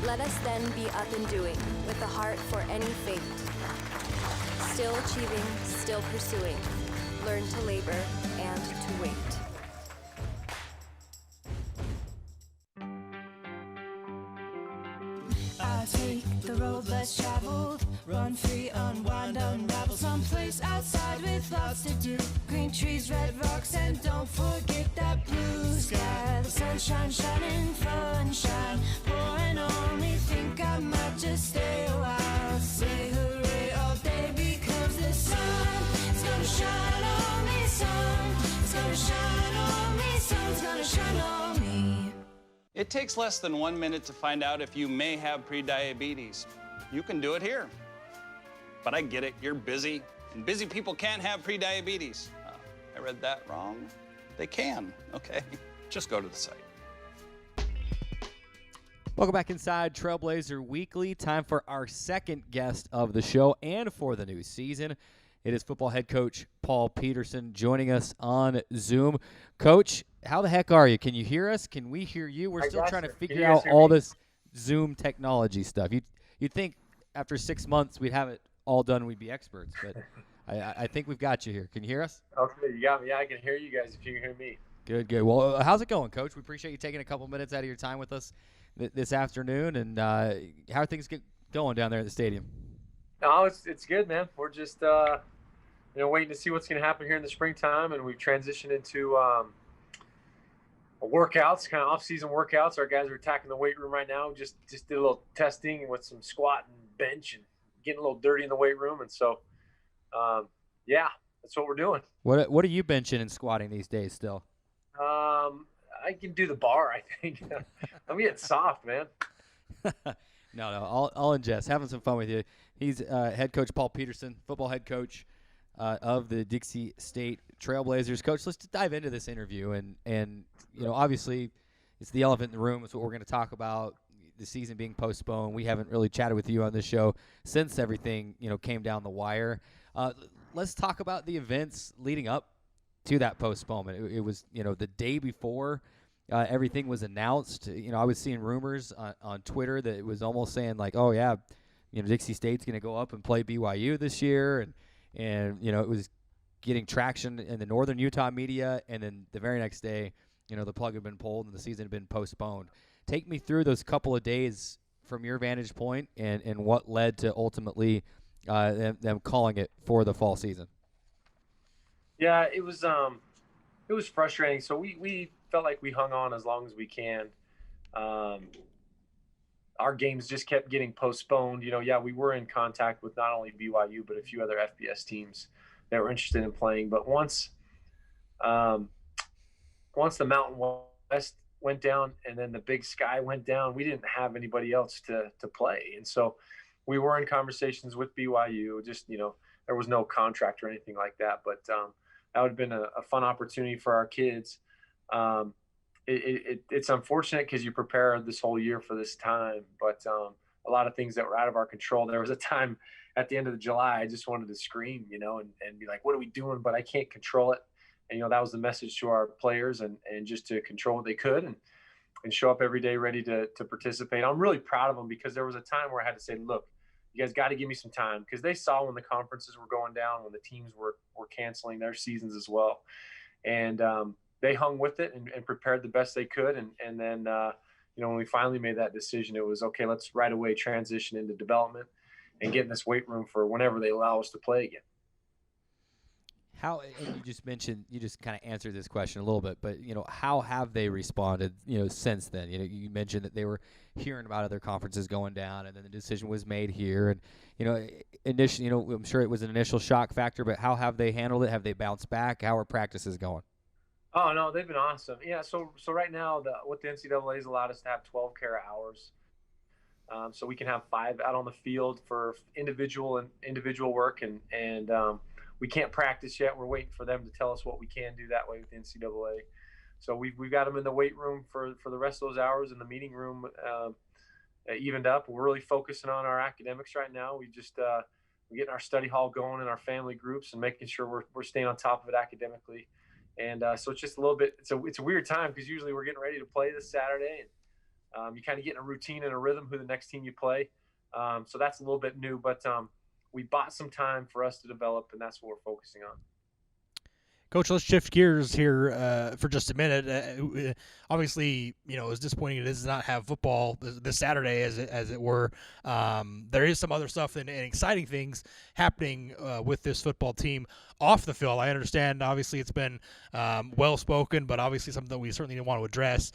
Speaker 16: Let us then be up and doing, with a heart for any fate. Still achieving, still pursuing, learn to labor and to wait.
Speaker 17: I take the road less traveled, run free, unwind, unravel, someplace outside with lots to do. Green trees, red rocks, and don't forget that blue sky. The sunshine shining, sunshine pouring on me. Think I might just stay a while. Say hooray all day because the sun is gonna shine on me. Sun is gonna shine on me. Sun's gonna shine on me.
Speaker 18: It takes less than 1 minute to find out if you may have prediabetes. You can do it here. But I get it, you're busy, and busy people can't have prediabetes. I read that wrong. They can, okay? Just go to the site.
Speaker 2: Welcome back inside Trailblazer Weekly. Time for our second guest of the show and for the new season. It is football head coach Paul Peterson joining us on Zoom. Coach, how the heck are you? Can you hear us? Can we hear you? We're still trying to figure out all this Zoom technology stuff. You'd think after 6 months we'd have it all done, we'd be experts, but I think we've got you here. Can you hear us?
Speaker 19: Okay, you got me. Yeah, I can hear you guys if you can hear me.
Speaker 2: Good, good. Well, how's it going, Coach? We appreciate you taking a couple minutes out of your time with us this afternoon. And how are things going down there at the stadium?
Speaker 19: No, it's good, man. We're just waiting to see what's going to happen here in the springtime, and we've transitioned into workouts, kind of off-season workouts. Our guys are attacking the weight room right now. Just did a little testing with some squat and bench, and getting a little dirty in the weight room. And so, yeah, that's what we're doing.
Speaker 2: What are you benching and squatting these days still?
Speaker 19: I can do the bar, I think. I'm getting soft, man.
Speaker 2: No, I'll ingest. Having some fun with you. He's head coach Paul Peterson, football head coach of the Dixie State Trailblazers. Coach, let's dive into this interview. And obviously, it's the elephant in the room. It's what we're going to talk about. The season being postponed. We haven't really chatted with you on this show since everything came down the wire. Let's talk about the events leading up to that postponement. It was the day before everything was announced. I was seeing rumors on Twitter that it was almost saying like, oh yeah, Dixie State's going to go up and play BYU this year, and it was getting traction in the northern Utah media, and then the very next day, the plug had been pulled and the season had been postponed. Take me through those couple of days from your vantage point and what led to ultimately them calling it for the fall season.
Speaker 19: Yeah, it was frustrating. So we felt like we hung on as long as we can. Our games just kept getting postponed. We were in contact with not only BYU but a few other FBS teams that were interested in playing. But once the Mountain West went down and then the Big Sky went down, we didn't have anybody else to play. And so we were in conversations with BYU. Just, there was no contract or anything like that. But that would have been a fun opportunity for our kids. It's unfortunate because you prepare this whole year for this time, but a lot of things that were out of our control. There was a time at the end of July, I just wanted to scream, and be like, what are we doing? But I can't control it. And, that was the message to our players and just to control what they could and show up every day ready to participate. I'm really proud of them because there was a time where I had to say, look, you guys got to give me some time, because they saw when the conferences were going down, when the teams were canceling their seasons as well. And they hung with it and prepared the best they could. And then, when we finally made that decision, it was, okay, let's right away transition into development and get in this weight room for whenever they allow us to play again.
Speaker 2: How, and you just mentioned, you just kind of answered this question a little bit, but, how have they responded, since then? You mentioned that they were hearing about other conferences going down, and then the decision was made here. And, initially, I'm sure it was an initial shock factor, but how have they handled it? Have they bounced back? How are practices going?
Speaker 19: Oh, no, they've been awesome. Yeah, so right now, what the NCAA has allowed us to have 12 care hours. So we can have 5 out on the field for individual work, and we can't practice yet. We're waiting for them to tell us what we can do that way with the NCAA. So we've got them in the weight room for the rest of those hours. In the meeting room, evened up. We're really focusing on our academics right now. We just we're getting our study hall going in our family groups and making sure we're staying on top of it academically. And so it's just a little bit. It's a weird time because usually we're getting ready to play this Saturday, and you kind of get in a routine and a rhythm who the next team you play. So that's a little bit new, but we bought some time for us to develop, and that's what we're focusing on.
Speaker 3: Coach, let's shift gears here for just a minute. Obviously, as disappointing it is to not have football this Saturday, as it were, there is some other stuff and exciting things happening with this football team off the field. I understand, obviously, it's been well spoken, but obviously something that we certainly didn't want to address.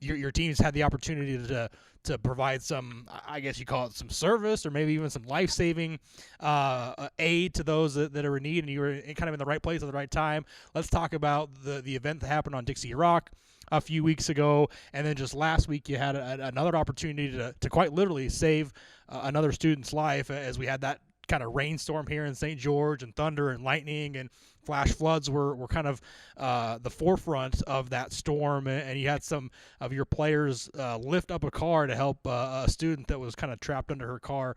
Speaker 3: Your team's had the opportunity to provide some, I guess you call it some service or maybe even some life-saving aid to those that are in need, and you were kind of in the right place at the right time. Let's talk about the event that happened on Dixie Rock a few weeks ago, and then just last week you had another opportunity to quite literally save another student's life as we had that kind of rainstorm here in St. George, and thunder and lightning and flash floods were kind of the forefront of that storm, and you had some of your players lift up a car to help a student that was kind of trapped under her car.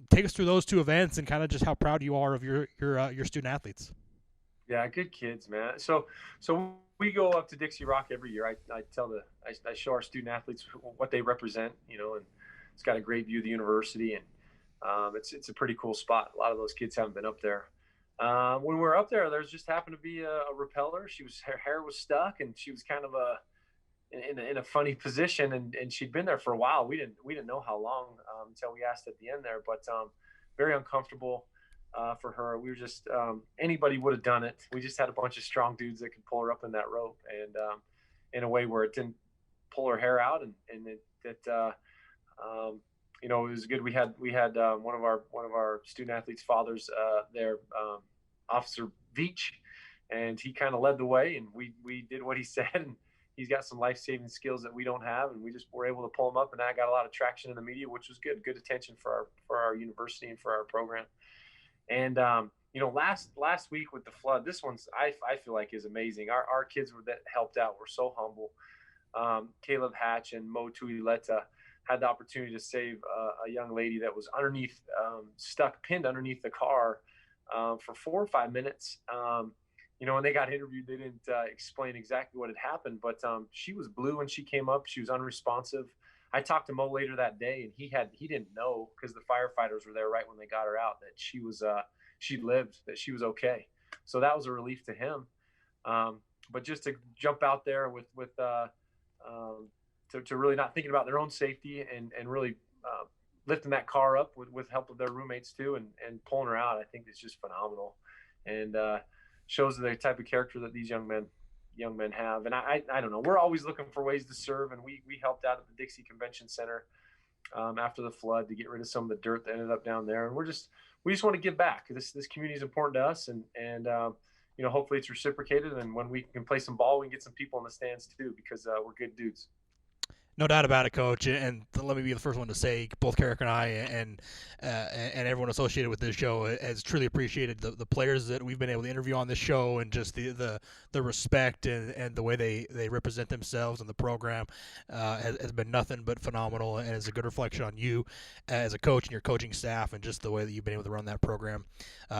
Speaker 3: Take us through those two events and kind of just how proud you are of your student athletes.
Speaker 19: Yeah, good kids, man. So we go up to Dixie Rock every year. I show our student athletes what they represent, and it's got a great view of the university, and it's a pretty cool spot. A lot of those kids haven't been up there. When we were up there, there's just happened to be a repeller. Her hair was stuck, and she was kind of in a funny position, and she'd been there for a while. We didn't know how long until we asked at the end there, but very uncomfortable for her. We were just anybody would have done it. We just had a bunch of strong dudes that could pull her up in that rope, and in a way where it didn't pull her hair out, and it was good. We had one of our student athletes' fathers there, Officer Veach, and he kind of led the way, and we did what he said, and he's got some life-saving skills that we don't have, and we just were able to pull him up, and that got a lot of traction in the media, which was good attention for our university and for our program. And last week with the flood, this one's I feel like is amazing. Our kids that helped out were so humble. Caleb Hatch and Mo Tuileta had the opportunity to save a young lady that was underneath, pinned underneath the car for 4 or 5 minutes. When they got interviewed, they didn't explain exactly what had happened, but she was blue when she came up. She was unresponsive. I talked to Mo later that day, and he didn't know, because the firefighters were there right when they got her out, that she lived, that she was okay. So that was a relief to him. But just to jump out there to really not thinking about their own safety and really lifting that car up with help of their roommates too, and pulling her out, I think it's just phenomenal, and shows the type of character that these young men have. And I don't know, we're always looking for ways to serve, and we helped out at the Dixie Convention Center after the flood to get rid of some of the dirt that ended up down there, and we just want to give back. This community is important to us, and hopefully it's reciprocated, and when we can play some ball, we can get some people in the stands too, because we're good dudes.
Speaker 3: No doubt about it, Coach. And let me be the first one to say, both Carrick and I and everyone associated with this show has truly appreciated the players that we've been able to interview on this show, and just the respect and the way they represent themselves in the program has been nothing but phenomenal, and is a good reflection on you as a coach and your coaching staff, and just the way that you've been able to run that program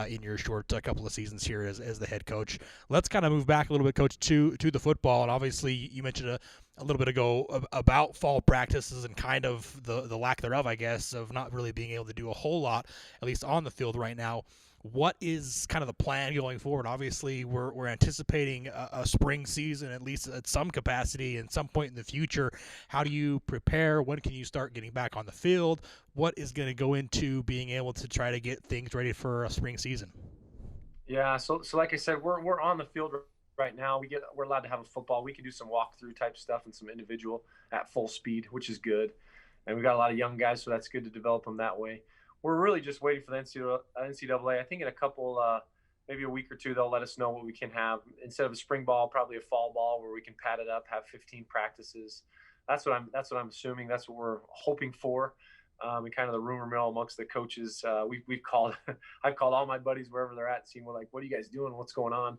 Speaker 3: in your short couple of seasons here as the head coach. Let's kind of move back a little bit, Coach, to the football. And obviously you mentioned a little bit ago about fall practices and kind of the lack thereof, I guess, of not really being able to do a whole lot, at least on the field right now. What is kind of the plan going forward? Obviously, we're anticipating a spring season, at least at some capacity, in some point in the future. How do you prepare? When can you start getting back on the field? What is going to go into being able to try to get things ready for a spring season?
Speaker 19: Yeah, so like I said, we're on the field right now. We're allowed to have a football. We can do some walkthrough type stuff and some individual at full speed, which is good. And we got a lot of young guys, so that's good to develop them that way. We're really just waiting for the NCAA. I think in a couple, maybe a week or two, they'll let us know what we can have. Instead of a spring ball, probably a fall ball where we can pad it up, have 15 practices. That's what I'm assuming. That's what we're hoping for. And kind of the rumor mill amongst the coaches. I've called all my buddies wherever they're at, seeing what are you guys doing? What's going on?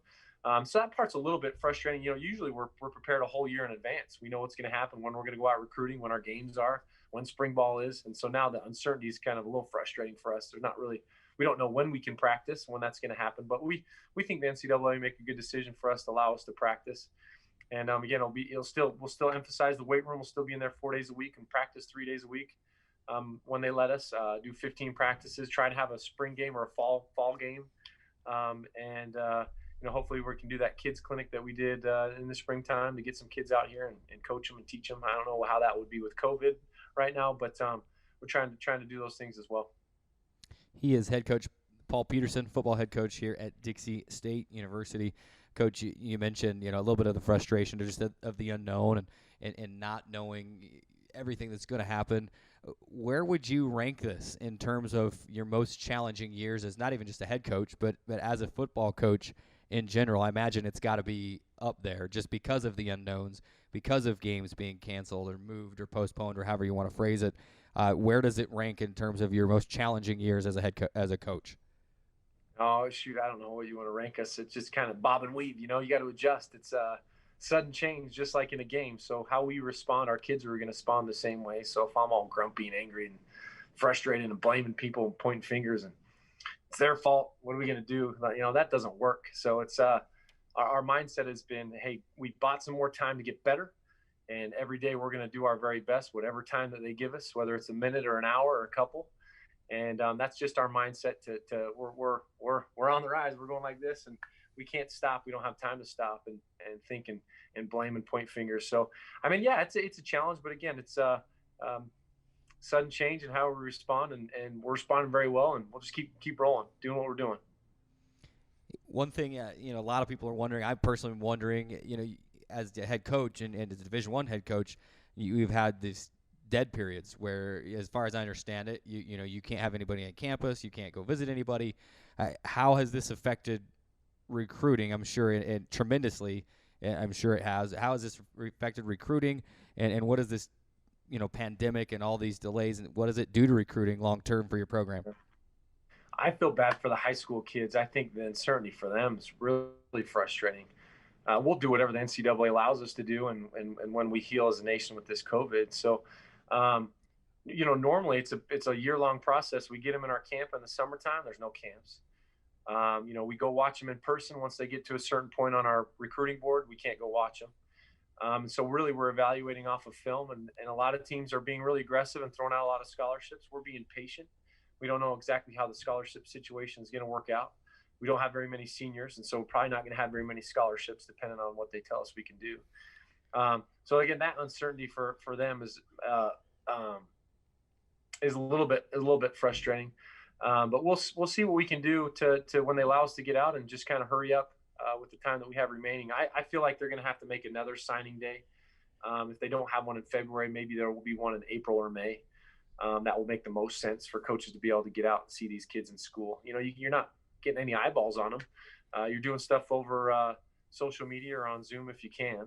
Speaker 19: So that part's a little bit frustrating. Usually we're prepared a whole year in advance. We know what's going to happen, when we're going to go out recruiting, when our games are, when spring ball is. And so now the uncertainty is kind of a little frustrating for us. We don't know when we can practice, when that's going to happen. But we think the NCAA make a good decision for us to allow us to practice. And again, we'll still emphasize the weight room will still be in there 4 days a week and practice 3 days a week. When they let us do 15 practices, try to have a spring game or a fall game. Hopefully we can do that kids clinic that we did in the springtime to get some kids out here and coach them and teach them. I don't know how that would be with COVID right now, but we're trying to do those things as well.
Speaker 2: He is head coach Paul Peterson, football head coach here at Dixie State University. Coach, you mentioned a little bit of the frustration just of the unknown and not knowing everything that's going to happen. Where would you rank this in terms of your most challenging years as not even just a head coach, but as a football coach in general? I imagine it's got to be up there just because of the unknowns, because of games being canceled or moved or postponed or however you want to phrase it. Where does it rank in terms of your most challenging years as a coach?
Speaker 19: Oh, shoot, I don't know what you want to rank us. It's just kind of bob and weave. You got to adjust. It's sudden change, just like in a game. So how we respond, our kids are going to respond the same way. So if I'm all grumpy and angry and frustrated and blaming people and pointing fingers and it's their fault, what are we going to do? That doesn't work. So it's our mindset has been, hey, we bought some more time to get better. And every day we're going to do our very best, whatever time that they give us, whether it's a minute or an hour or a couple. And that's just our mindset we're on the rise. We're going like this and we can't stop. We don't have time to stop and think and blame and point fingers. So, it's a challenge, but again, it's sudden change in how we respond and we're responding very well, and we'll just keep rolling, doing what we're doing.
Speaker 2: One thing, a lot of people are wondering, I'm personally wondering, as the head coach and as a Division I head coach, you've had these dead periods where, as far as I understand it, you can't have anybody on campus, you can't go visit anybody. How has this affected recruiting? I'm sure it tremendously. I'm sure it has. How has this affected recruiting, and what is this, pandemic and all these delays, and what does it do to recruiting long term for your program?
Speaker 19: I feel bad for the high school kids. I think the uncertainty for them is really frustrating. We'll do whatever the NCAA allows us to do, and when we heal as a nation with this COVID. So, normally it's a year-long process. We get them in our camp in the summertime. There's no camps. We go watch them in person. Once they get to a certain point on our recruiting board, we can't go watch them. So really we're evaluating off of film, and a lot of teams are being really aggressive and throwing out a lot of scholarships. We're being patient. We don't know exactly how the scholarship situation is going to work out. We don't have very many seniors, and so we're probably not going to have very many scholarships depending on what they tell us we can do. So again, that uncertainty for them is a little bit frustrating. But we'll see what we can do to when they allow us to get out and just kind of hurry up with the time that we have remaining. I feel like they're going to have to make another signing day. If they don't have one in February, maybe there will be one in April or May. That will make the most sense for coaches to be able to get out and see these kids in school. You're not getting any eyeballs on them. You're doing stuff over social media or on Zoom if you can.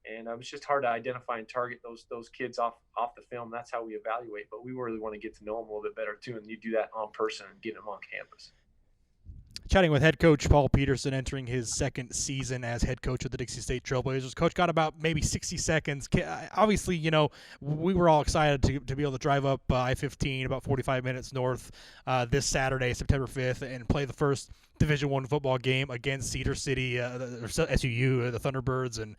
Speaker 19: And it's just hard to identify and target those kids off the film. That's how we evaluate. But we really want to get to know them a little bit better, too. And you do that on person and get them on campus.
Speaker 3: Chatting with head coach Paul Peterson, entering his second season as head coach of the Dixie State Trailblazers. Coach, got about maybe 60 seconds. Obviously, we were all excited to be able to drive up I-15 about 45 minutes north this Saturday, September 5th, and play the first Division I football game against Cedar City, SUU, the Thunderbirds. And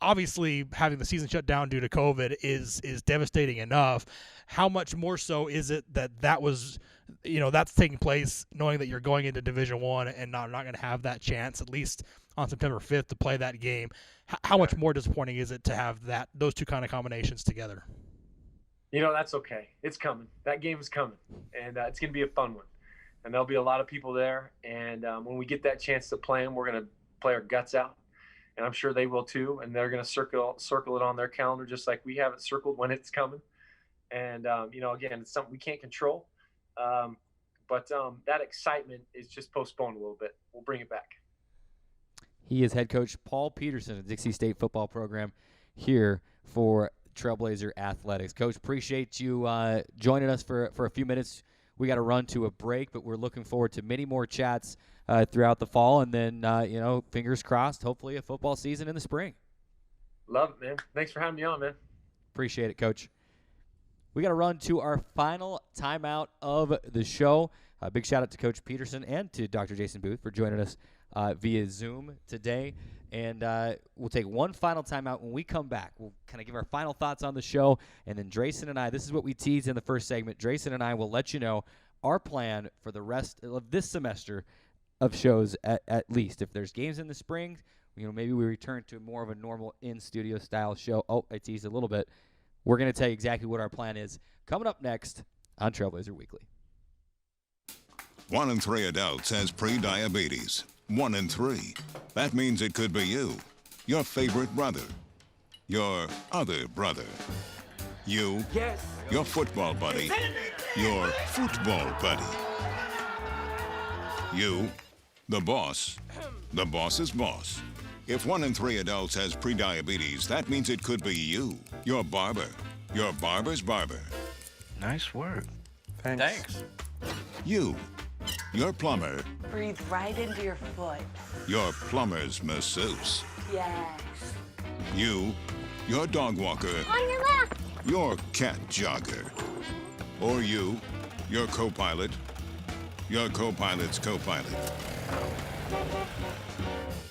Speaker 3: obviously, having the season shut down due to COVID is devastating enough. How much more so is it that was that's taking place knowing that you're going into Division I and not going to have that chance, at least on September 5th, to play that game? How much more disappointing is it to have those two kind of combinations together?
Speaker 19: That's okay. It's coming. That game is coming, and it's going to be a fun one. And there'll be a lot of people there. And when we get that chance to play them, we're going to play our guts out. And I'm sure they will too. And they're going to circle it on their calendar just like we have it circled when it's coming. And, again, it's something we can't control. But that excitement is just postponed a little bit. We'll bring it back.
Speaker 2: He is head coach Paul Peterson of the Dixie State football program here for Trailblazer Athletics. Coach, appreciate you joining us for a few minutes we got to run to a break, but we're looking forward to many more chats throughout the fall, and then, fingers crossed, hopefully a football season in the spring.
Speaker 19: Love it, man. Thanks for having me on, man.
Speaker 2: Appreciate it, Coach. We got to run to our final timeout of the show. Big shout out to Coach Peterson and to Dr. Jason Booth for joining us via Zoom today. And we'll take one final timeout. When we come back, we'll kind of give our final thoughts on the show. And then Drayson and I, this is what we teased in the first segment. Drayson and I will let you know our plan for the rest of this semester of shows at least. If there's games in the spring, maybe we return to more of a normal in-studio style show. Oh, I teased a little bit. We're going to tell you exactly what our plan is coming up next on Trailblazer Weekly.
Speaker 20: 1 in 3 adults has pre-diabetes. 1 in 3. That means it could be you, your favorite brother, your other brother, you, your football buddy, your football buddy, you, the boss's boss. If 1 in 3 adults has pre-diabetes, that means it could be you, your barber, your barber's barber.
Speaker 21: Nice work. Thanks.
Speaker 20: You, your plumber,
Speaker 22: Breathe right into your foot.
Speaker 20: your plumber's masseuse.
Speaker 22: Yes.
Speaker 20: You, your dog walker,
Speaker 6: On your left.
Speaker 20: your cat jogger. Or you, your co-pilot, your co-pilot's co-pilot.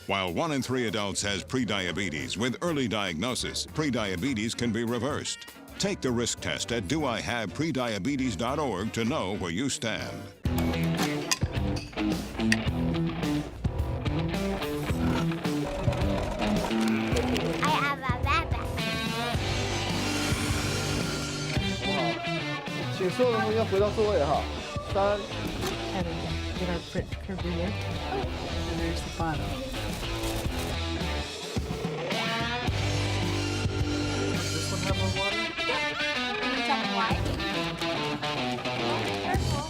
Speaker 20: While 1 in 3 adults has prediabetes, with early diagnosis, prediabetes can be reversed. Take the risk test at doihaveprediabetes.org to know where you stand.
Speaker 8: Get our print career. And there's the bottom. Does this one have more water?
Speaker 6: Can you tell me why? Careful.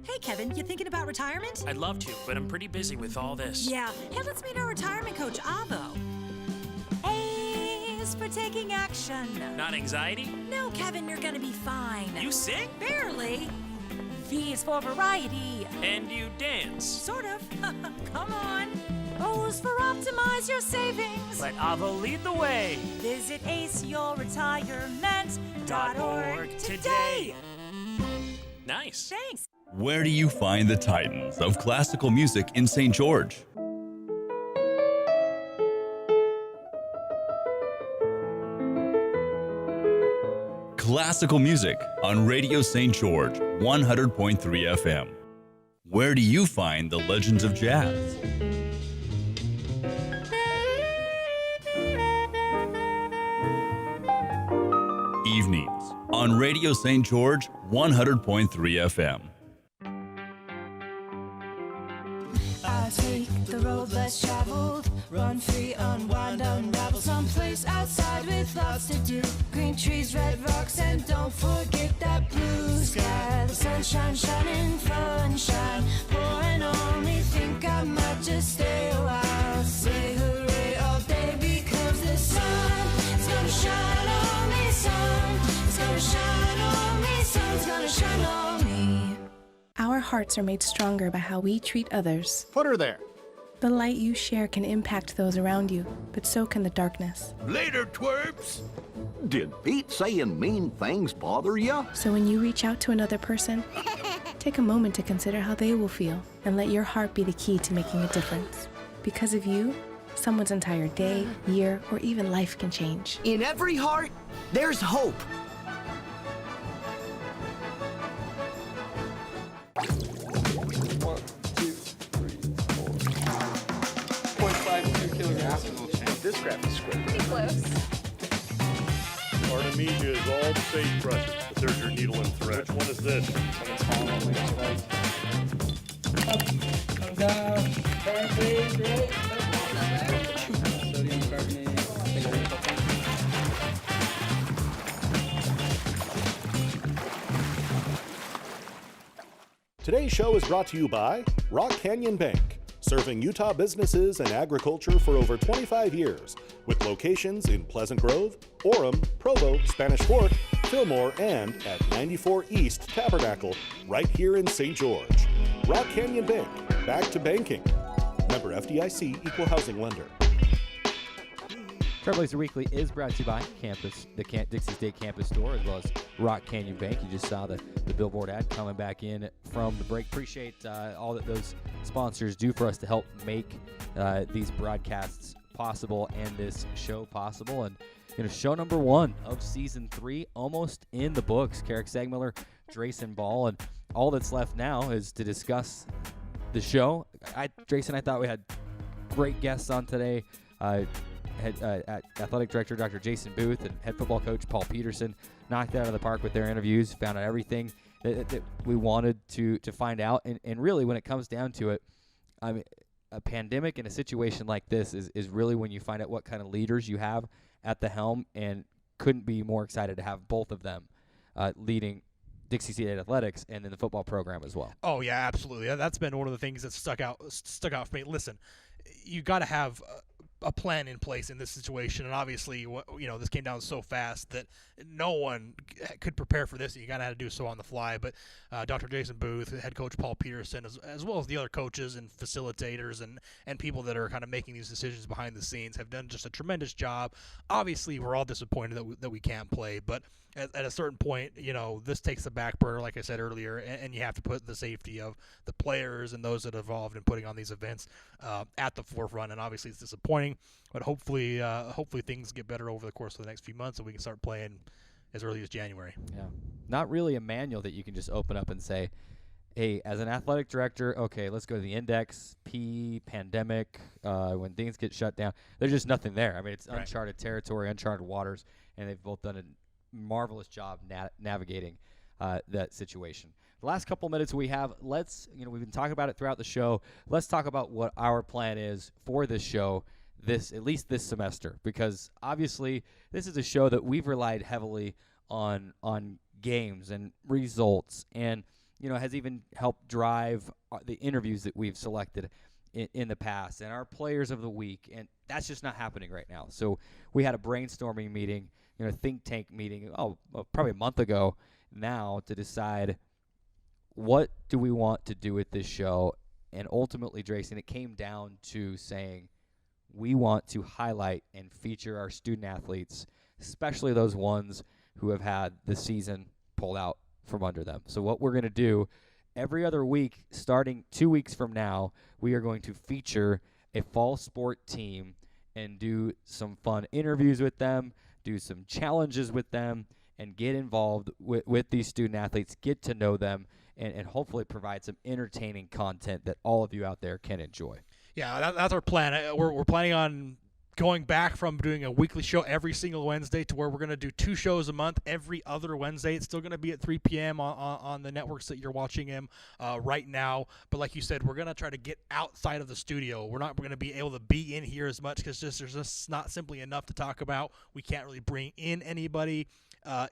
Speaker 23: Hey, Kevin, you thinking about retirement?
Speaker 24: I'd love to, but I'm pretty busy with all this.
Speaker 23: Yeah. Hey, let's meet our retirement coach, Avo. A is for taking action.
Speaker 24: Not anxiety?
Speaker 23: No, Kevin, you're gonna be fine.
Speaker 24: You sing?
Speaker 23: Barely. V is for variety.
Speaker 24: And you dance?
Speaker 23: Sort of. Come on. O's for optimize your savings.
Speaker 24: Let Avo lead the way.
Speaker 23: Visit aceyourretirement.org today.
Speaker 24: Nice.
Speaker 23: Thanks.
Speaker 4: Where do you find the titans of classical music in St. George? Classical music on Radio St. George, 100.3 FM. Where do you find the legends of jazz? Evenings on Radio St. George, 100.3 FM.
Speaker 17: I take the road less traveled, run free, unwind, unravel, someplace outside with lots to do. Green trees, red rocks, and don't forget that blue sky. The sunshine shining, sunshine pouring on me. Think I might just stay a while. Say hooray all day because the sun is gonna shine on me. Sun is gonna shine on me. Sun's gonna shine on me.
Speaker 25: Our hearts are made stronger by how we treat others.
Speaker 9: Put her there.
Speaker 25: The light you share can impact those around you, but so can the darkness.
Speaker 26: Later, twerps! Did Pete saying mean things bother ya?
Speaker 25: So when you reach out to another person, take a moment to consider how they will feel and let your heart be the key to making a difference. Because of you, someone's entire day, year, or even life can change.
Speaker 26: In every heart, there's hope.
Speaker 9: This crap is square.
Speaker 6: Pretty close.
Speaker 27: Artemisia is all the sagebrushes, but there's your needle and thread. Which one is this?
Speaker 8: Come down. Turn, please, right? Sodium carbonate.
Speaker 1: Today's show is brought to you by Rock Canyon Bank, serving Utah businesses and agriculture for over 25 years, with locations in Pleasant Grove, Orem, Provo, Spanish Fork, Fillmore, and at 94 East Tabernacle, right here in St. George. Rock Canyon Bank, back to banking. Member FDIC, equal housing lender.
Speaker 2: Trailblazer Weekly is brought to you by the Dixie State Campus Store, as well as Rock Canyon Bank. You just saw the billboard ad coming back in from the break. Appreciate all that those sponsors do for us to help make these broadcasts possible and this show possible. And show number 1 of season 3 almost in the books. Carrick Segmiller, Drayson Ball, and all that's left now is to discuss the show. Drayson, I thought we had great guests on today. Athletic Director Dr. Jason Booth and head football coach Paul Peterson knocked it out of the park with their interviews, found out everything that we wanted to find out. And really, when it comes down to it, I mean, a pandemic in a situation like this is really when you find out what kind of leaders you have at the helm, and couldn't be more excited to have both of them leading Dixie State Athletics and then the football program as well.
Speaker 3: Oh, yeah, absolutely. That's been one of the things that stuck out for me. Listen, you got to have a plan in place in this situation, and obviously, this came down so fast that no one could prepare for this. You got to have to do so on the fly. But Dr. Jason Booth, head coach Paul Peterson, as well as the other coaches and facilitators and people that are kind of making these decisions behind the scenes, have done just a tremendous job. Obviously, we're all disappointed that we can't play, but at a certain point, this takes the back burner, like I said earlier, and you have to put the safety of the players and those that are involved in putting on these events at the forefront. And obviously, it's disappointing, but hopefully things get better over the course of the next few months, and we can start playing as early as January.
Speaker 2: Yeah, not really a manual that you can just open up and say, hey, as an athletic director, okay, let's go to the index, pandemic, when things get shut down. There's just nothing there. I mean, it's uncharted territory, uncharted waters, and they've both done a marvelous job navigating that situation. The last couple minutes we have, we've been talking about it throughout the show. Let's talk about what our plan is for this show, at least this semester, because obviously this is a show that we've relied heavily on games and results, and has even helped drive the interviews that we've selected in the past and our players of the week, and that's just not happening right now. So we had a brainstorming meeting, think tank meeting, probably a month ago now, to decide what do we want to do with this show. And ultimately, Drayson, it came down to saying we want to highlight and feature our student athletes, especially those ones who have had the season pulled out from under them. So what we're going to do every other week, starting 2 weeks from now, we are going to feature a fall sport team and do some fun interviews with them, do some challenges with them, and get involved with these student athletes, get to know them, and hopefully provide some entertaining content that all of you out there can enjoy.
Speaker 3: Yeah, that's our plan. We're planning on going back from doing a weekly show every single Wednesday to where we're going to do 2 shows a month every other Wednesday. It's still going to be at 3 p.m. on the networks that you're watching them right now. But like you said, we're going to try to get outside of the studio. We're not going to be able to be in here as much because there's just not simply enough to talk about. We can't really bring in anybody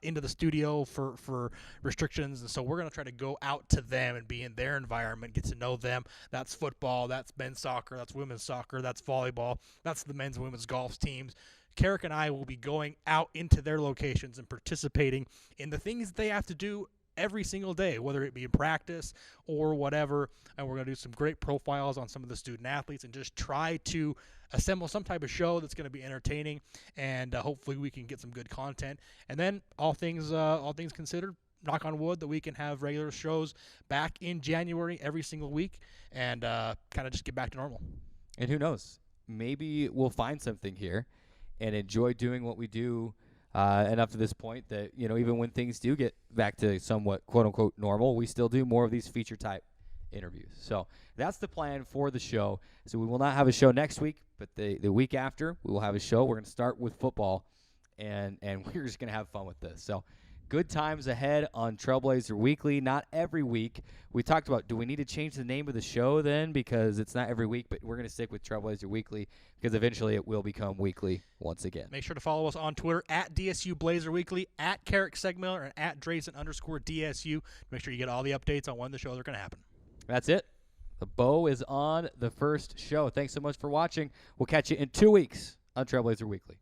Speaker 3: into the studio for restrictions, and so we're going to try to go out to them and be in their environment, get to know them. That's football, that's men's soccer, that's women's soccer, that's volleyball, that's the men's and women's golf teams. Carrick and I will be going out into their locations and participating in the things that they have to do every single day, whether it be in practice or whatever. And we're going to do some great profiles on some of the student athletes and just try to assemble some type of show that's going to be entertaining, and hopefully we can get some good content. And then all things considered, knock on wood, that we can have regular shows back in January every single week and kind of just get back to normal.
Speaker 2: And who knows, maybe we'll find something here and enjoy doing what we do enough to this point that, even when things do get back to somewhat quote-unquote normal, we still do more of these feature-type interviews. So that's the plan for the show. So we will not have a show next week, but the week after we will have a show. We're going to start with football, and we're just going to have fun with this. So good times ahead on Trailblazer Weekly. Not every week. We talked about, do we need to change the name of the show then, because it's not every week, but we're going to stick with Trailblazer Weekly because eventually it will become weekly once again.
Speaker 3: Make sure to follow us on Twitter at DSU Blazer Weekly, at Carrick Segmiller, and at Drayson_DSU. Make sure you get all the updates on when the shows are going to happen.
Speaker 2: That's it. The bow is on the first show. Thanks so much for watching. We'll catch you in 2 weeks on Trailblazer Weekly.